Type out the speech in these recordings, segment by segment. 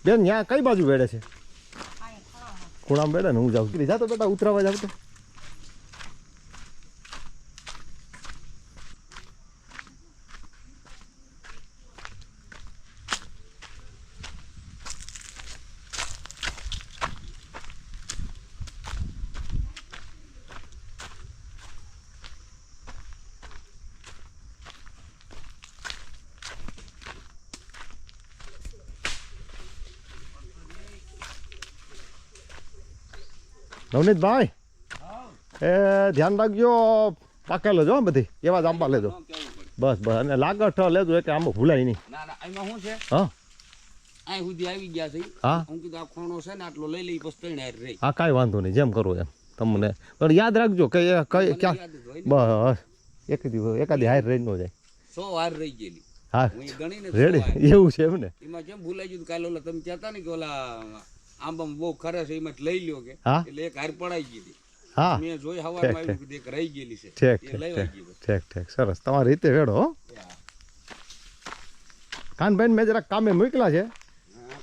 બેન ત્યાં કઈ બાજુ વેડે છે? ખૂણામાં બેડે ને હું જાઉં કીધી જા તો બેટા ઉતરાવા જાવ તો. નવનીતભાઈ એ ધ્યાન રાખજો પાકેલો જો બધી એવા જ આંબા લેજો બસ બસ અને લાગઠ લેજો એટલે આંબો ભૂલાય નહીં. ના ના એમાં શું છે હા અહીં સુધી આવી ગયા છે. હા હું કીધું આ ખોણો છે ને આટલો લઈ લઈ પછી ત્રણ હાર રહી. હા કાંઈ વાંધો નહીં જેમ કરો એમ તમને પણ યાદ રાખજો કે કઈ ક્યાં બસ એકાદી હાર રહી ન જાય. 100 હાર રહી ગયેલી. હા હું ગણીને રેડી એવું છે એમ ને. એમાં કેમ ભૂલાઈ ગયું કાલે ઓલા તમે કહેતા ને કે ઓલા આંબામાં બહુ ખરે છે એમાં લઈ લ્યો કે એટલે એક હાર પડાઈ ગઈ. હા મેં જોઈ હવારમાં આવ્યું કે એક રહી ગયેલી છે ઠીક એ લેવાઈ ગઈ. ઠીક ઠીક સરસ તમારી રીતે વેડો હો. કાનભાઈ મેં જરાક કામે મોકલા છે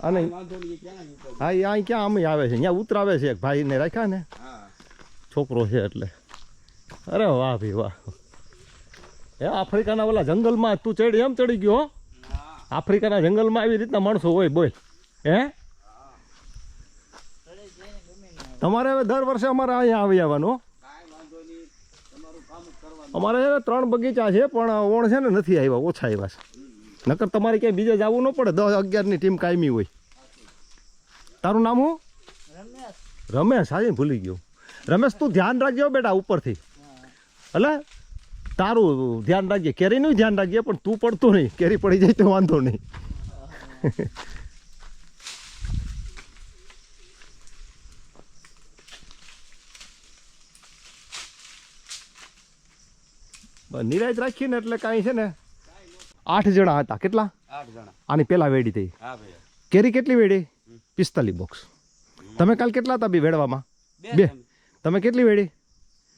અને વાંધો નહીં ક્યાં હા એ અહીં ક્યાં અમે આવે છે અહીંયા ઉતરાવે છે એક ભાઈને રાખ્યા ને હા છોકરો છે એટલે. અરે વાહ ભાઈ વાહ એ આફ્રિકાના ઓલા જંગલમાં તું ચડી એમ ચડી ગયો હો. આફ્રિકાના જંગલમાં આવી રીતના માણસો હોય બોલ હે. તમારે હવે દર વર્ષે અમારે અહીંયા આવી આવવાનું. અમારે છે ને 3 બગીચા છે પણ ઓણ છે ને નથી આવ્યા ઓછા આવ્યા છે. નકર તમારે ક્યાંય બીજે જવું ન પડે 10-11ની ટીમ કાયમી હોય. તારું નામ હું? રમેશ આજે ભૂલી ગયો. રમેશ તું ધ્યાન રાખજો બેટા ઉપરથી એટલે તારું ધ્યાન રાખજે કેરીનું ધ્યાન રાખજે પણ તું પડતો નહીં કેરી પડી જાય તો વાંધો નહીં. નિરાજ રાખીને એટલે કાંઈ છે ને 8 જણા હતા. કેટલા? 8 જણા. આની પેલા વેડી થઈ. હા ભાઈ. કેરી કેટલી વેડી? 45 બોક્સ. તમે કાલ કેટલા હતા બી વેડવામાં? 2. તમે કેટલી વેડી?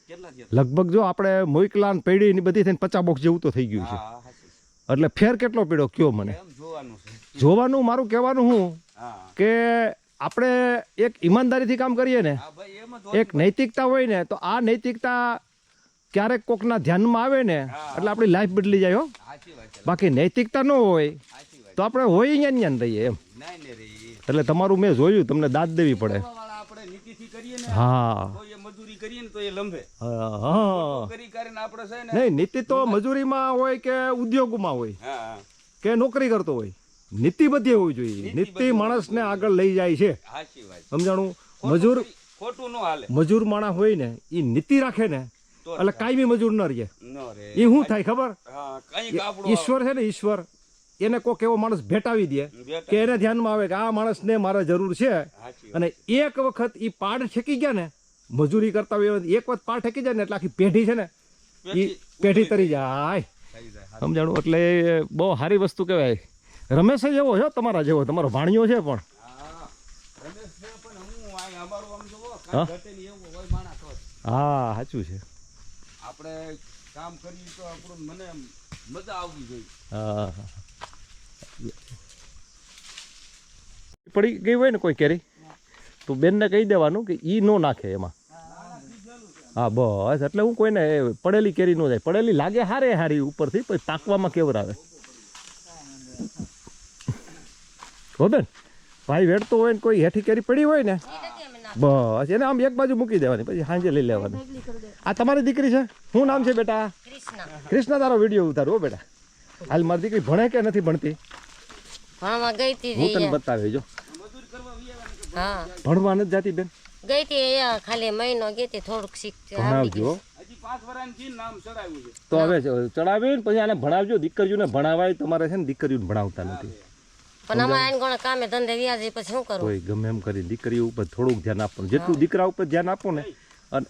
કેટલા થયા? લગભગ જો આપણે મોઈકલા ને પેડી ની બધી થઈને 50 બોક્સ જેવું તો થઈ ગયું છે. એટલે ફેર કેટલો પડ્યો કયો મને? જોવાનું છે. જોવાનું મારું કહેવાનું હું કે આપણે એક ઈમાનદારીથી કામ કરીએ ને એક નૈતિકતા હોય ને તો આ નૈતિકતા ક્યારેક કોકના ધ્યાનમાં આવે ને એટલે આપણી લાઈફ બદલી જાય હો. બાકી નૈતિકતા ન હોય તો આપણે હોય અહીંયા રહીએ એમ. એટલે તમારું મેં જોયું તમને દાદ દેવી પડે. હા નહીં નીતિ તો મજૂરીમાં હોય કે ઉદ્યોગમાં હોય કે નોકરી કરતો હોય નીતિ બધી હોવી જોઈએ. નીતિ માણસને આગળ લઈ જાય છે સમજાણું. મજૂર માણસ હોય ને એ નીતિ રાખે ને એટલે કાયમી મજૂર ન રહે. એ શું થાય ખબર? ઈશ્વર છે ને ઈશ્વર એને કોક એવો માણસ ભેટાવી દે કે એને ધ્યાનમાં આવે કે આ માણસને મારે જરૂર છે અને એક વખત એ પાડ ઠેકી ગયા ને મજૂરી કરતા હોય એક વખત પાડ ઠેકી જાય ને એટલે આખી પેઢી છે ને એ પેઢી તરી જાય સમજાણું. એટલે બહુ સારી વસ્તુ કહેવાય. રમેશ એવો છે તમારા જેવો તમારો ભાણિયો છે પણ હા સાચું છે. આપણે કામ કરીએ તો આપણું મને મજા આવવી જોઈએ. હા પડી ગઈ હોય ને કોઈ કેરી તો બેનને કહી દેવાનું કે ઈ નો નાખે એમાં. હા બસ એટલે હું કોઈને પડેલી કેરી નો જાય. પડેલી લાગે હારે હારી ઉપરથી પછી પાકવામાં કેવર આવે હો બેન. ભાઈ વેડતો હોય ને કોઈ હેઠી કેરી પડી હોય ને બસ એને આમ એક બાજુ મૂકી દેવાની પછી સાંજે લઈ લેવાની. આ તમારી દીકરી છે? શું નામ છે બેટા? કૃષ્ણા. તારો વિડીયો ઉતારો હો બેટા. હાલ મારી દીકરી ભણે કે નથી ભણતી? હું તને બતાવી જો. ભણવા નથી જાતી બેન? ગઈ હતી ખાલી મહિનો ગઈ હતી થોડુંક શીખજો. ભણાવજો. હજી 5 વર્ષથી નામ ચડાવ્યું છે તો હવે ચડાવીને પછી આને ભણાવજો. દીકરીઓને ભણાવાય તમારે છે ને દીકરીઓને ભણાવતા નથી. પણ અમારે આને કોણે કામે ધંધે વ્યાજે પછી શું કરવું? કોઈ ગમે એમ કરી દીકરીઓ ઉપર થોડુંક ધ્યાન આપવાનું. જેટલું દીકરા ઉપર ધ્યાન આપો ને. અને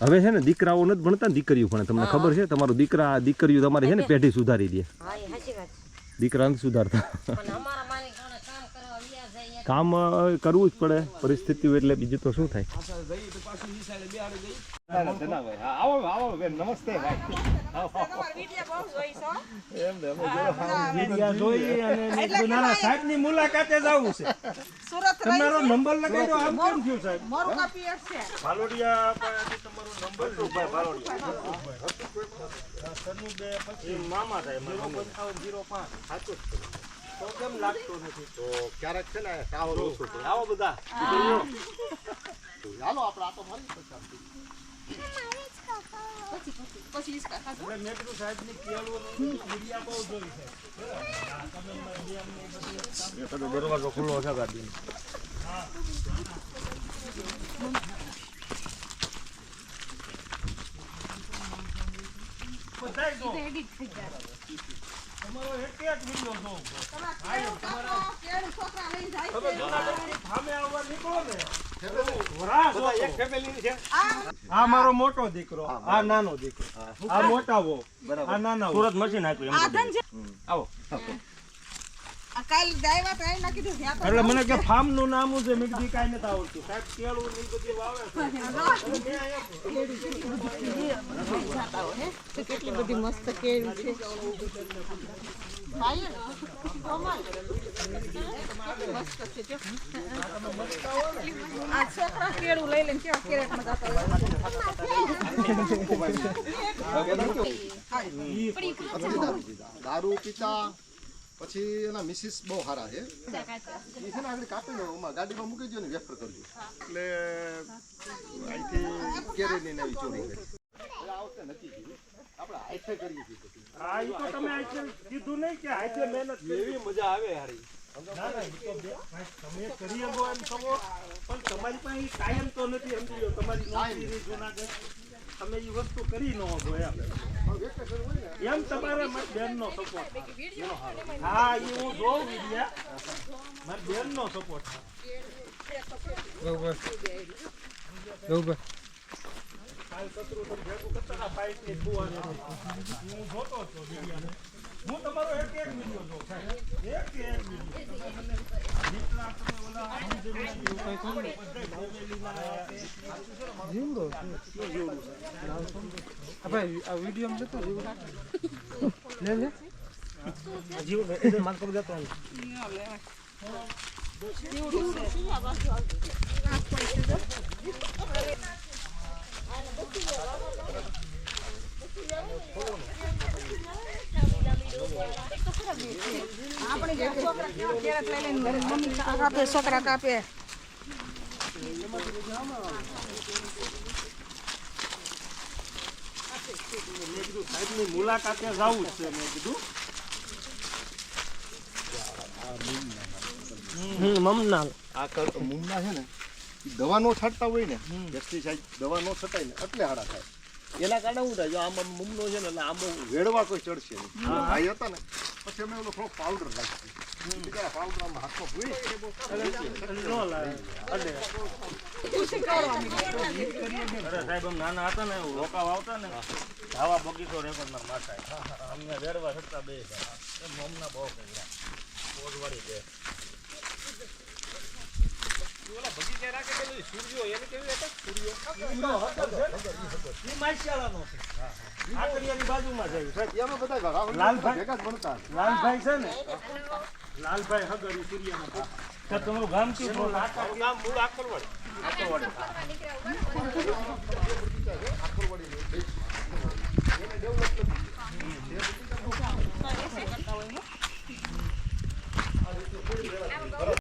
હવે છે ને દીકરાઓ નથી ભણતા ને દીકરીઓ ભણે. તમને ખબર છે તમારું દીકરીઓ તમારી છે ને પેઢી સુધારી દે. દીકરા નથી સુધારતા. કામ કરવું જ પડે પરિસ્થિતિ એટલે બીજું તો શું થાય. ધનાભાઈ આવો આવો બેન નમસ્તે ભાઈ એમ ને અમે વિડિયા જોઈ અને નાના સાહેબની મુલાકાતે જવું છે તમારો નંબર લગાવ્યો આમ કેમ થયું સાહેબ મારું કાપી છે ભાલોડિયા પાસેથી તમારો નંબર લો ભાઈ ભાલોડિયા સનુબે પછી મામા થાય 05505 સાચું જ છે તો કેમ લાગતો નથી તો ક્યારેક છે ને ટાવર ઓછો છે આવો બધા હાલો આપણે આ તો મારી પછી ઇસકા ખાસો મેં કીધું સાહેબની કેળું મીડિયા બહુ જોઈ છે તમે મીડિયાની બધી દરવાજો ખુલ્લો છે ગાડીનો એડિટ થઈ જાય તમારો એક જ વિડિયો જોઉં કેળું છોકરા લઈ જાય તમે જૂનાગઢથી સામે આવવા નીકળો ને વરાસ એક ફેમિલી છે આ મારો મોટો દીકરો આ નાનો દીકરો આ મોટા વો આ નાના સુરત મશીન આપ્યું આધન છે આવો આ કાલ દાયવા તો આઈ ના કીધું ત્યાં એટલે મને કે ફાર્મ નું નામ છે મેં કીધું કાંઈ નથી આવડતું સાહેબ કેળું ને બધી વાવે તો કેટલી બધી મસ્ત કેળું છે આ છોકરા કેળું લઈ લઈને કેવા કેરેટમાં જતા દારૂ પીતા પછી એના મિસિસ બહુ સારા છે એ છે ને આગળ કાપી લો ગાડીમાં મૂકી દો ને વેફર કરજો એટલે અહીંથી કેરીની ને એવી ચોરી કરી આ વખતે નથી કીધું આપણે હાથે કરીએ છીએ હા ઈ તો તમે આજે કીધું નહીં કે આજે મહેનત એવી મજા આવે હારી ના ના ઈ તો તમે કરી શકો એમ છો પણ તમારી પાસે કાયમ તો નથી સમજી લો તમારી નોકરી જૂનાગઢ તમે ઈ વસ્તુ કરી ન શકો એમ તમારા મારી બેનનો સપોર્ટ હા ઈ હું જોઉં વિડિયા મારી બેનનો સપોર્ટ કાલ કચરો તો ભેગું કરતા હતા પાઇપની ફુવાને હું જોતો હતો વિડિયાને હું તમારો એક વિડિયો જોઉં સાહેબ એક વિડિયો મને જેટલા તમે ઓલા જીવડો ભાઈ આ વિડિયો માં જતો લે લે જીવડો એ માર કબ જતો આપણે જે છોકરા કેવા કેરેટ લઈ લઈને મમ્મી કાપે છોકરા કાપે મેં કીધું સાહેબની મુલાકાતે જવું જ છે મેં કીધું મમના આ મુમના છે ને દવા નો છાંટતા હોય ને પેસ્ટિસાઇડ દવા નો છટાય ને એટલે હાડા થાય એના કારણે શું થાય જો આમાં મુમનો છે ને એટલે આમાં વેડવા કોઈ ચડશે નહીં ભાઈ હતા ને પછી અમે ઓલો થોડો પાવડર નાખ્યો પાવડર આમાં હાથમાં ભૂઈ સાહેબ નાના હતા ને રોકાવા આવતા ને ધાવા બગીચો રેકોર્ડમાં માથા અમને વેડવા છતાં બે મમના બહુ કર્યા ઓરવાડી દે ઓલા બગીચા રાખે પેલું સૂર્યો એને કેવી હતા સૂર્યો ઈ માઈશાળાનો છે આ કરિયાની બાજુમાં છે એમાં બધા લાલભાઈ ભેગા જ બનતા લાલભાઈ છે ને લાલભાઈ હગરી સૂર્યના તમારું ગામ કયું ગામ મૂળ આકરવાડી